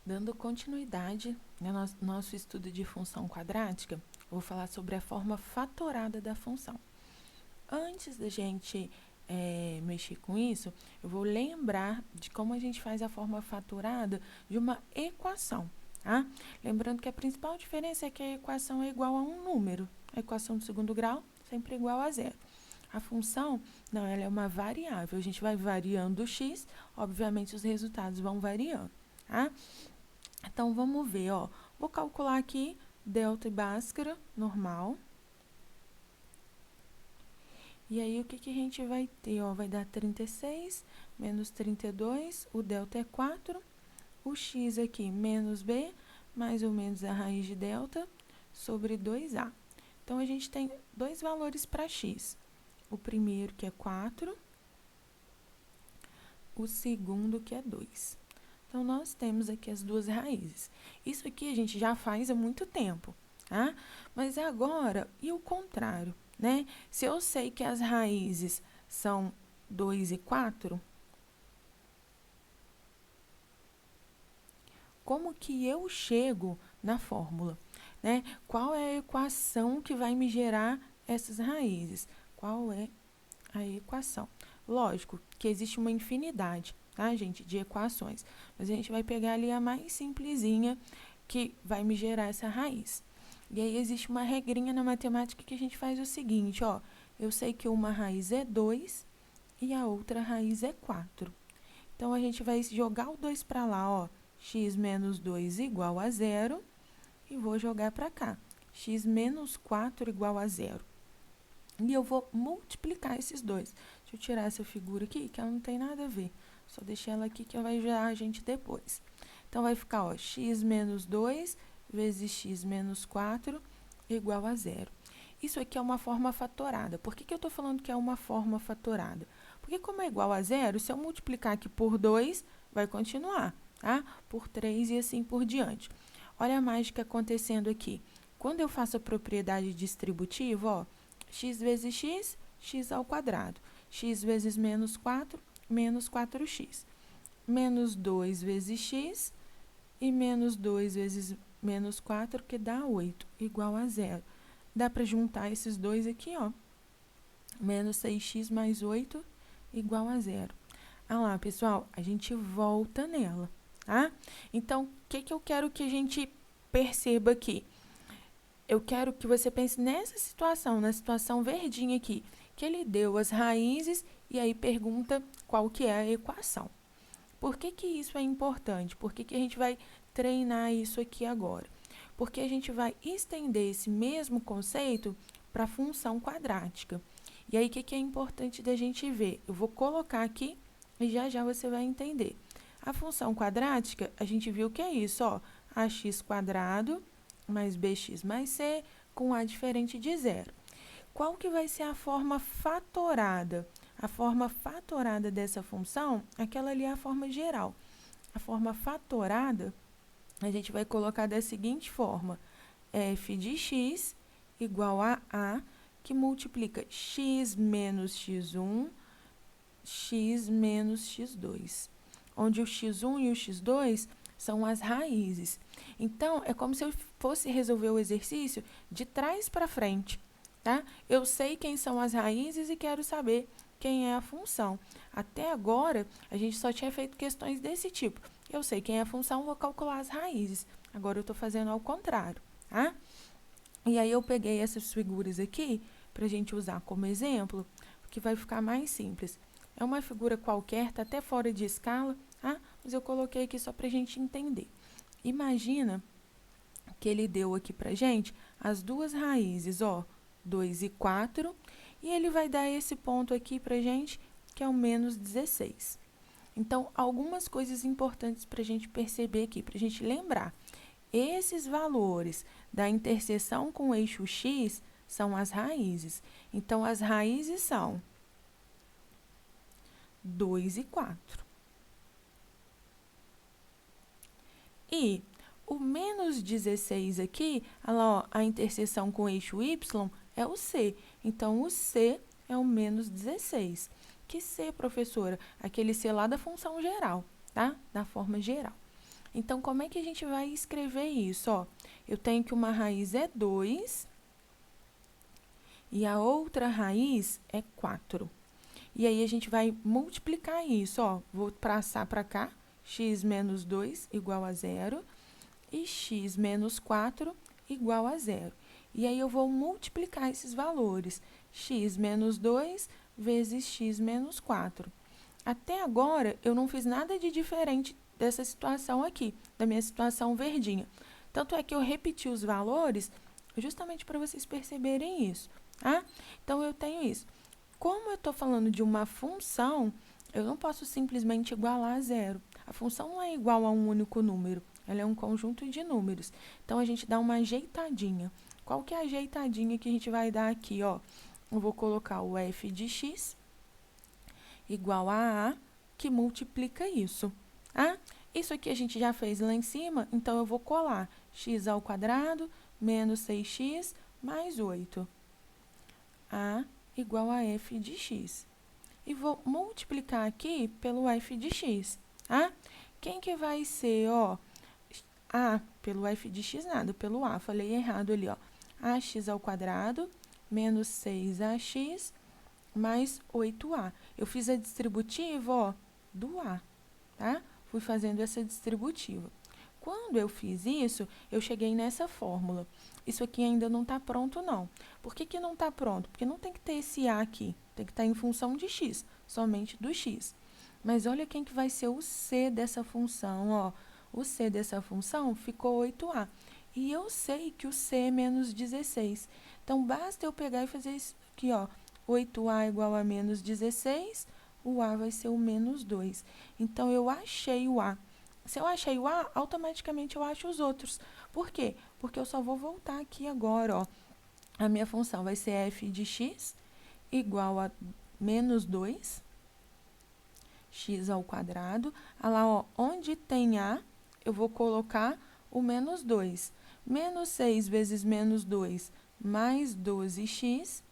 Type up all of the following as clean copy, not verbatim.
Dando continuidade no nosso estudo de função quadrática, eu vou falar sobre a forma fatorada da função. Antes da gente mexer com isso, eu vou lembrar de como a gente faz a forma fatorada de uma equação. Tá? Lembrando que a principal diferença é que a equação é igual a um número. A equação do segundo grau sempre é igual a zero. A função, não, ela é uma variável. A gente vai variando o x, obviamente os resultados vão variando. Tá? Então, vamos ver, ó. Vou calcular aqui delta e Bhaskara, normal. E aí, o que a gente vai ter? Ó, vai dar 36 menos 32, o delta é 4. O x aqui, menos b, mais ou menos a raiz de delta, sobre 2a. Então, a gente tem dois valores para x. O primeiro, que é 4, o segundo, que é 2. Então, nós temos aqui as duas raízes. Isso aqui a gente já faz há muito tempo, tá? Mas agora, e o contrário, né? Se eu sei que as raízes são 2 e 4, como que eu chego na fórmula, né? Qual é a equação que vai me gerar essas raízes? Qual é a equação? Lógico que existe uma infinidade, tá, gente, de equações. Mas a gente vai pegar ali a mais simplesinha que vai me gerar essa raiz. E aí existe uma regrinha na matemática que a gente faz o seguinte, ó. Eu sei que uma raiz é 2 e a outra raiz é 4. Então, a gente vai jogar o 2 para lá, ó. X menos 2 igual a zero. E vou jogar para cá. X menos 4 igual a zero. E eu vou multiplicar esses dois. Deixa eu tirar essa figura aqui, que ela não tem nada a ver. Só deixei ela aqui, que vai ajudar a gente depois. Então, vai ficar, ó, x menos 2 vezes x menos 4 igual a zero. Isso aqui é uma forma fatorada. Por que eu estou falando que é uma forma fatorada? Porque como é igual a zero, se eu multiplicar aqui por 2, vai continuar, tá? Por 3 e assim por diante. Olha a mágica acontecendo aqui. Quando eu faço a propriedade distributiva, ó, x vezes x, x ao quadrado. X vezes menos 4, menos 4x. Menos 2 vezes x e menos 2 vezes menos 4, que dá 8, igual a zero. Dá para juntar esses dois aqui, ó. Menos 6x mais 8, igual a zero. Ah lá, pessoal, a gente volta nela, tá? Então, o que eu quero que a gente perceba aqui? Eu quero que você pense nessa situação, na situação verdinha aqui, que ele deu as raízes e aí pergunta qual que é a equação. Por que isso é importante? Por que a gente vai treinar isso aqui agora? Porque a gente vai estender esse mesmo conceito para a função quadrática. E aí, o que é importante da gente ver? Eu vou colocar aqui e já você vai entender. A função quadrática, a gente viu que é isso, ó, ax quadrado mais bx mais c com a diferente de zero. Qual que vai ser a forma fatorada? A forma fatorada dessa função, aquela ali é a forma geral. A forma fatorada, a gente vai colocar da seguinte forma. F de x igual a A, que multiplica x menos x1, x menos x2. Onde o x1 e o x2 são as raízes. Então, é como se eu fosse resolver o exercício de trás para frente, tá? Eu sei quem são as raízes e quero saber quem é a função. Até agora, a gente só tinha feito questões desse tipo. Eu sei quem é a função, vou calcular as raízes. Agora, eu estou fazendo ao contrário, tá? E aí, eu peguei essas figuras aqui para a gente usar como exemplo, que vai ficar mais simples. É uma figura qualquer, está até fora de escala, tá? Mas eu coloquei aqui só para a gente entender. Imagina que ele deu aqui para a gente as duas raízes, ó, 2 e 4, e ele vai dar esse ponto aqui para a gente, que é o menos 16. Então, algumas coisas importantes para a gente perceber aqui, para a gente lembrar. Esses valores da interseção com o eixo x são as raízes. Então, as raízes são 2 e 4. E o menos 16 aqui, ó, a interseção com o eixo y é o c. Então, o c é o menos 16. Que c, professora? Aquele c lá da função geral, tá? Da forma geral. Então, como é que a gente vai escrever isso? Ó, eu tenho que uma raiz é 2 e a outra raiz é 4. E aí, a gente vai multiplicar isso, ó. Vou passar para cá, x menos 2 igual a 0 e x menos 4 igual a 0. E aí, eu vou multiplicar esses valores, x menos 2 vezes x menos 4. Até agora, eu não fiz nada de diferente dessa situação aqui, da minha situação verdinha. Tanto é que eu repeti os valores justamente para vocês perceberem isso, tá? Então, eu tenho isso. Como eu estou falando de uma função, eu não posso simplesmente igualar a zero. A função não é igual a um único número, ela é um conjunto de números. Então, a gente dá uma ajeitadinha. Qual que é a ajeitadinha que a gente vai dar aqui, ó? Eu vou colocar o f de x igual a que multiplica isso. Ah, isso aqui a gente já fez lá em cima, então eu vou colar x ao quadrado menos 6x mais 8. A igual a f de x. E vou multiplicar aqui pelo f de x. Ah, quem que vai ser, ó? A pelo f de x nada, pelo a, falei errado ali, ó. Ax ao quadrado menos 6ax mais 8a. Eu fiz a distributiva, ó, do a, tá? Fui fazendo essa distributiva. Quando eu fiz isso, eu cheguei nessa fórmula. Isso aqui ainda não está pronto, não. Por que não está pronto? Porque não tem que ter esse a aqui. Tem que estar em função de x, somente do x. Mas olha quem que vai ser o c dessa função, ó. O c dessa função ficou 8a. E eu sei que o c é menos 16. Então, basta eu pegar e fazer isso aqui, ó. 8a igual a menos 16, o a vai ser o menos 2. Então, eu achei o a. Se eu achei o a, automaticamente eu acho os outros. Por quê? Porque eu só vou voltar aqui agora, ó. A minha função vai ser f de x igual a menos 2, x ao quadrado. Olha lá, ó, onde tem a, eu vou colocar o menos 2. Menos 6 vezes menos 2, mais 12x.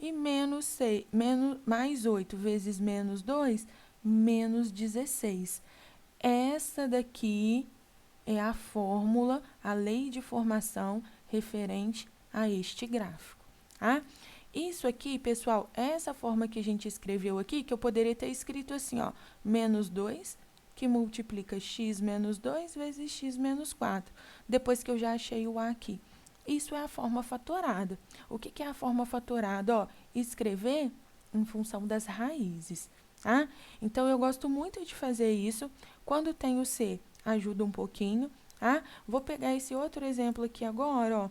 E mais 8 vezes menos 2, menos 16. Essa daqui é a fórmula, a lei de formação referente a este gráfico. Tá? Isso aqui, pessoal, essa forma que a gente escreveu aqui, que eu poderia ter escrito assim, ó, menos 2, que multiplica x menos 2 vezes x menos 4, depois que eu já achei o a aqui. Isso é a forma fatorada. O que é a forma fatorada? Ó, escrever em função das raízes. Tá? Então, eu gosto muito de fazer isso. Quando tem o C, ajuda um pouquinho. Tá? Vou pegar esse outro exemplo aqui agora.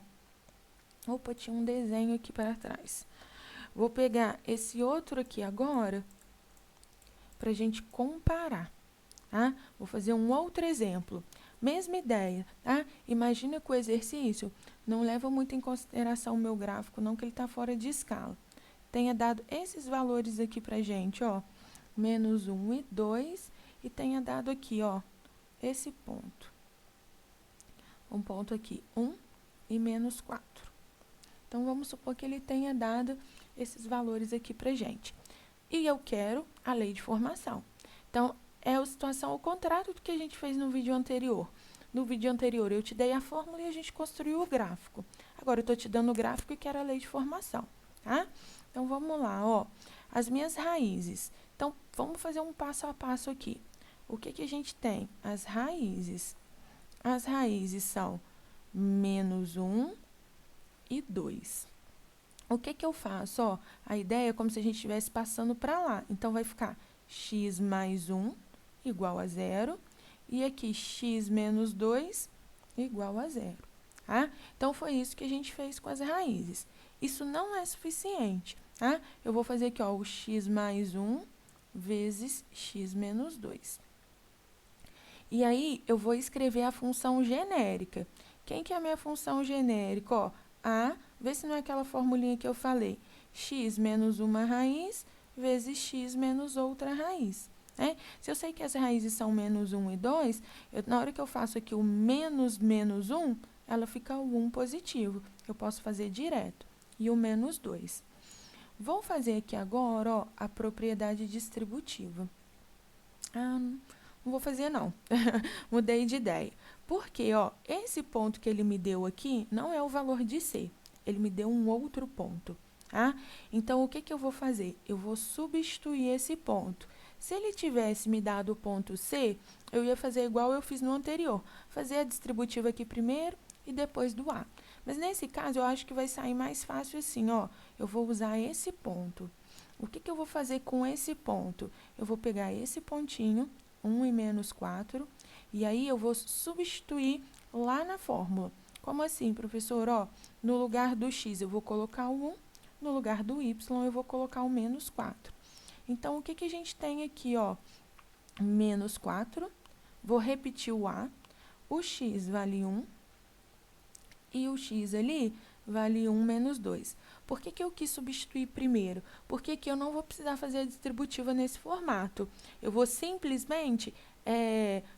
Ó. Opa, tinha um desenho aqui para trás. Vou pegar esse outro aqui agora para a gente comparar. Tá? Vou fazer um outro exemplo. Mesma ideia, tá? Imagina que o exercício não leva muito em consideração o meu gráfico, não, que ele está fora de escala. Tenha dado esses valores aqui pra gente, ó, menos 1 e 2, e tenha dado aqui, ó, esse ponto. Um ponto aqui, 1 e menos 4. Então, vamos supor que ele tenha dado esses valores aqui pra gente. E eu quero a lei de formação. Então, é a situação ao contrário do que a gente fez no vídeo anterior. No vídeo anterior, eu te dei a fórmula e a gente construiu o gráfico. Agora, eu estou te dando o gráfico e quero a lei de formação, tá? Então, vamos lá, ó. As minhas raízes. Então, vamos fazer um passo a passo aqui. O que a gente tem? As raízes. As raízes são menos 1 e 2. O que eu faço? Ó, a ideia é como se a gente estivesse passando para lá. Então, vai ficar x mais 1 igual a 0. E aqui, x menos 2 igual a 0. Tá? Então, foi isso que a gente fez com as raízes. Isso não é suficiente. Tá? Eu vou fazer aqui, ó, o x mais 1 vezes x menos 2. E aí, eu vou escrever a função genérica. Quem que é a minha função genérica? Ó, a, vê se não é aquela formulinha que eu falei. X menos uma raiz vezes x menos outra raiz. Né? Se eu sei que as raízes são menos 1 e 2, na hora que eu faço aqui o menos 1, ela fica o 1 positivo. Eu posso fazer direto. E o menos 2. Vou fazer aqui agora, ó, a propriedade distributiva. não vou fazer não. Mudei de ideia. Porque, ó, esse ponto que ele me deu aqui não é o valor de C. Ele me deu um outro ponto, tá? Então, o que que eu vou fazer? Eu vou substituir esse ponto. Se ele tivesse me dado o ponto C, eu ia fazer igual eu fiz no anterior. Fazer a distributiva aqui primeiro e depois do A. Mas nesse caso, eu acho que vai sair mais fácil assim, ó. Eu vou usar esse ponto. O que que eu vou fazer com esse ponto? Eu vou pegar esse pontinho, 1 e menos 4, e aí eu vou substituir lá na fórmula. Como assim, professor? Ó, no lugar do x eu vou colocar o 1, no lugar do y eu vou colocar o menos 4. Então, o que que a gente tem aqui, ó? Menos 4, vou repetir o x vale 1, e o x ali vale 1 menos 2. Por que que eu quis substituir primeiro? Porque que eu não vou precisar fazer a distributiva nesse formato. Eu vou simplesmente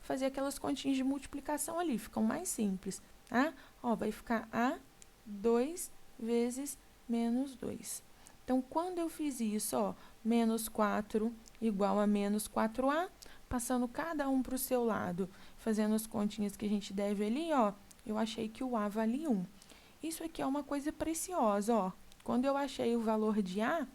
fazer aquelas continhas de multiplicação ali, ficam mais simples, tá? Ó, vai ficar A 2 vezes menos 2. Então, quando eu fiz isso, ó, menos 4 igual a menos 4A, passando cada um para o seu lado, fazendo as continhas que a gente deve ali, ó, eu achei que o A vale 1. Isso aqui é uma coisa preciosa, ó. Quando eu achei o valor de A,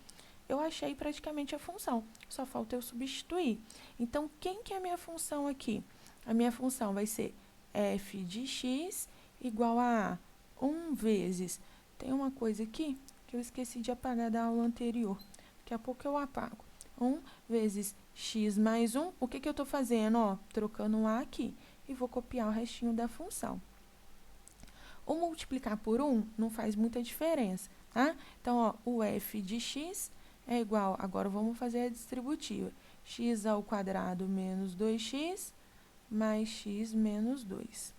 eu achei praticamente a função. Só falta eu substituir. Então, quem que é a minha função aqui? A minha função vai ser f de x igual a 1 vezes... Tem uma coisa aqui que eu esqueci de apagar da aula anterior. Daqui a pouco eu apago. 1 vezes x mais 1. O que que eu estou fazendo? Ó, trocando um A aqui. E vou copiar o restinho da função. O multiplicar por 1 não faz muita diferença, tá? Então, ó, o f de x é igual... Agora, vamos fazer a distributiva. X ao quadrado menos 2x mais x menos 2.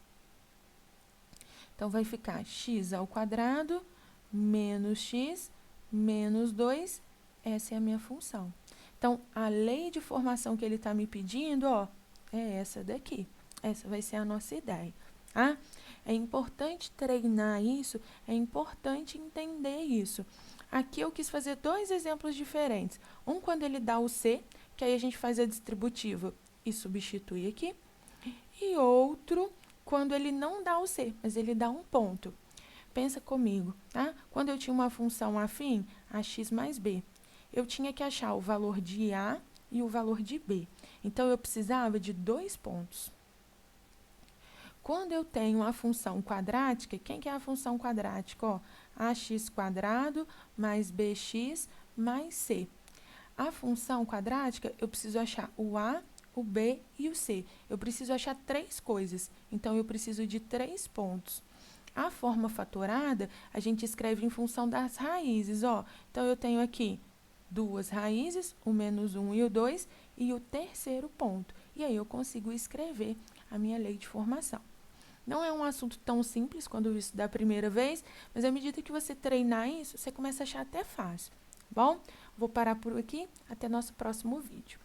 Então, vai ficar x ao quadrado menos x menos 2. Essa é a minha função. Então, a lei de formação que ele está me pedindo, ó, é essa daqui. Essa vai ser a nossa ideia, tá? É importante treinar isso, é importante entender isso. Aqui eu quis fazer dois exemplos diferentes. Um quando ele dá o C, que aí a gente faz a distributiva e substitui aqui. E outro quando ele não dá o C, mas ele dá um ponto. Pensa comigo, tá? Quando eu tinha uma função afim, ax mais b, eu tinha que achar o valor de A e o valor de B. Então, eu precisava de 2 pontos. Quando eu tenho a função quadrática, quem que é a função quadrática? Ó, ax quadrado mais bx mais c. A função quadrática, eu preciso achar o A, o B e o C. Eu preciso achar 3 coisas, então eu preciso de 3 pontos. A forma fatorada, a gente escreve em função das raízes, ó. Então, eu tenho aqui 2 raízes, o menos 1 e o 2, e o terceiro ponto. E aí, eu consigo escrever a minha lei de formação. Não é um assunto tão simples quando isso da primeira vez, mas à medida que você treinar isso, você começa a achar até fácil. Bom, vou parar por aqui, até nosso próximo vídeo.